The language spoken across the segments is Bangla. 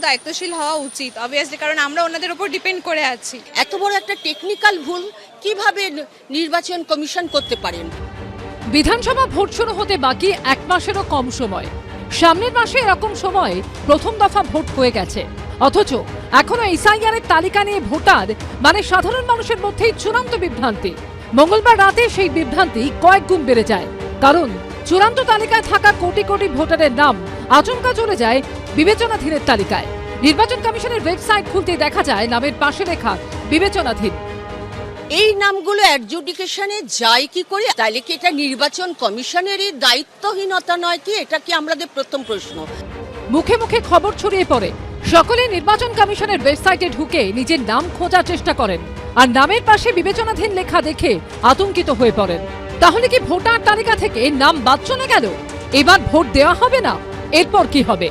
দায়িত্বশীল হওয়া উচিত অবভিয়াসলি, কারণ আমরা ওনাদের উপর ডিপেন্ড করে আছি। এত বড় একটা টেকনিক্যাল ভুল কিভাবে নির্বাচন কমিশন করতে পারেন? বিধানসভা ভোট শুরু হতে বাকি 1 মাসেরও কম সময়। সামনের মাসে এরকম সময় প্রথম দফা ভোট হয়ে গেছে, অথচ এখনো এসআইআর এর তালিকা নিয়ে ভোটার মানে সাধারণ মানুষের মধ্যেই চূড়ান্ত বিভ্রান্তি। মঙ্গলবার রাতে সেই বিভ্রান্তি কয়েক গুণ বেড়ে যায়, কারণ চূড়ান্ত তালিকায় থাকা কোটি কোটি ভোটারের নাম আচমকা চলে যায় বিবেচনাধীনের তালিকায়। নির্বাচন কমিশনের ওয়েবসাইট খুলতে দেখা যায় নামের পাশে লেখা বিবেচনাধীন। এই নামগুলো অ্যাডজুডিকেশনে যায় কি করে? তাইলে কি এটা নির্বাচন কমিশনেরই দায়িত্বহীনতা নয় কি? এটা কি আমাদের প্রথম প্রশ্ন। মুখে মুখে খবর ছড়িয়ে পড়ে, সকলে নির্বাচন কমিশনের ওয়েবসাইটে ঢুকে নিজের নাম খোঁজার চেষ্টা করেন, আর নামের পাশে বিবেচনাধীন লেখা দেখে আতঙ্কিত হয়ে পড়েন। তাহলে কি ভোটার তালিকা থেকে নাম বাদ চলে গেল? এবার ভোট দেওয়া হবে না? এরপর কি হবে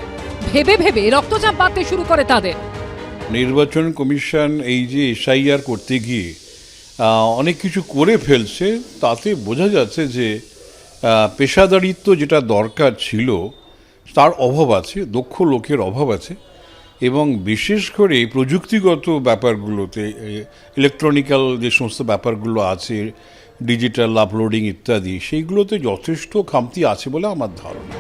ভেবে ভেবে রক্তচাপ বাড়তে শুরু করে তাদের। নির্বাচন কমিশন এই যে এসআইআর করতে গিয়ে অনেক কিছু করে ফেলছে, তাতে বোঝা যাচ্ছে যে পেশাদারিত্ব যেটা দরকার ছিল তার অভাব আছে, দক্ষ লোকের অভাব আছে, এবং বিশেষ করে প্রযুক্তিগত ব্যাপারগুলোতে ইলেকট্রনিক্যাল যে সমস্ত ব্যাপারগুলো আছে, ডিজিটাল আপলোডিং ইত্যাদি, সেইগুলোতে যথেষ্ট খামতি আছে বলে আমার ধারণা।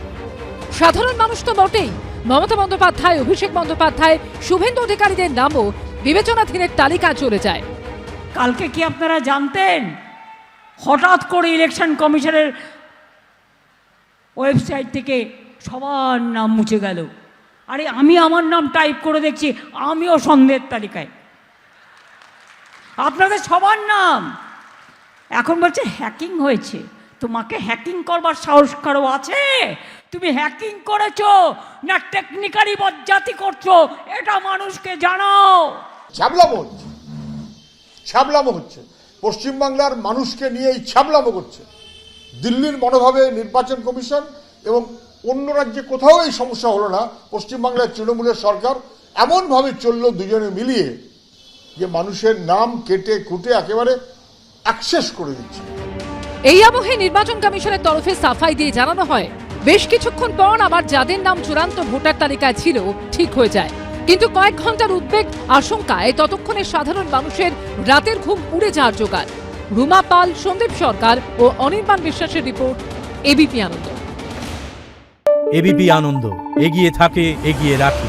সাধারণ মানুষ তো বটেই, মমতা বন্দ্যোপাধ্যায়, অভিষেক বন্দ্যোপাধ্যায়, শুভেন্দু অধিকারীদের নামও বিবেচনাধীনের তালিকায় চলে যায়। কালকে কি আপনারা জানতেন হঠাৎ করে ইলেকশন কমিশনের ওয়েবসাইট থেকে সবার নাম মুছে গেল? আরে আমি আমার নাম টাইপ করে দেখছি, আমিও সন্দেহের তালিকায়। আপনাদের সবার নাম এখন বলছে হ্যাকিং হয়েছে। তোমাকে হ্যাকিং করবার সাহস কারো আছে? তুমি হ্যাকিং করেছো না টেকনিক্যালি বজ্জাতি করছো, এটা মানুষকে জানাও। ছ্যাবলামো হচ্ছে পশ্চিমবাংলার মানুষকে নিয়ে এই ছ্যাবলামো করছে দিল্লির মনোভাবে নির্বাচন কমিশন, এবং অন্য রাজ্যে কোথাও এই সমস্যা হলো না। পশ্চিমবাংলার তৃণমূলের সরকার এমনভাবে চললো দুজনে মিলিয়ে যে মানুষের নাম কেটে কুটে একেবারে অ্যাক্সেস করে দিচ্ছে। এই আবহে নির্বাচন কমিশনের তরফে সাফাই দিয়ে জানানো হয়, বেশ কিছুক্ষণ পর আবার যাদের নাম চূড়ান্ত ভোটার তালিকায় ছিল ঠিক হয়ে যায়, কিন্তু কয়েক ঘন্টার উদ্বেগ আশঙ্কায় ততক্ষণে সাধারণ মানুষের রাতের ঘুম উড়ে যাওয়ার জোগাড়। রুমা পাল, সন্দীপ সরকার ও অনির্বাণ বিশ্বাসের রিপোর্ট, এবিপি আনন্দ। এবিপি আনন্দ, এগিয়ে থাকে, এগিয়ে রাখে।